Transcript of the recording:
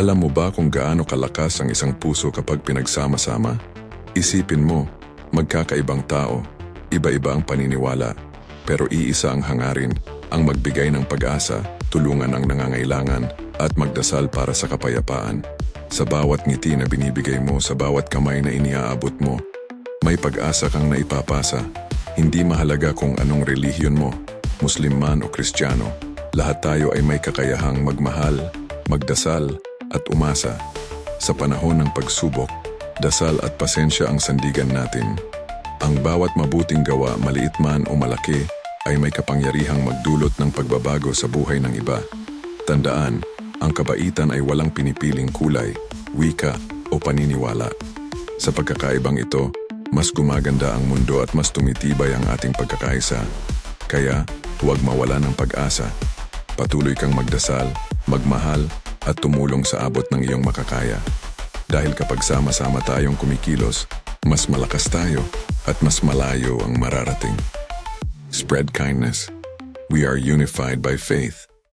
Alam mo ba kung gaano kalakas ang isang puso kapag pinagsama-sama? Isipin mo, magkakaibang tao, iba-iba ang paniniwala, pero iisa ang hangarin, ang magbigay ng pag-asa, tulungan ang nangangailangan, at magdasal para sa kapayapaan. Sa bawat ngiti na binibigay mo, sa bawat kamay na iniaabot mo, may pag-asa kang naipapasa. Hindi mahalaga kung anong relihiyon mo, Muslim man o Kristiyano, lahat tayo ay may kakayahang magmahal, magdasal, at umasa. Sa panahon ng pagsubok, dasal at pasensya ang sandigan natin. Ang bawat mabuting gawa, maliit man o malaki, ay may kapangyarihang magdulot ng pagbabago sa buhay ng iba. Tandaan, ang kabaitan ay walang pinipiling kulay, wika o paniniwala. Sa pagkakaibang ito, mas gumaganda ang mundo at mas tumitibay ang ating pagkakaisa. Kaya, huwag mawala ng pag-asa. Patuloy kang magdasal, magmahal, at tumulong sa abot ng iyong makakaya. Dahil kapag sama-sama tayong kumikilos, mas malakas tayo at mas malayo ang mararating. Spread kindness. We are unified by faith.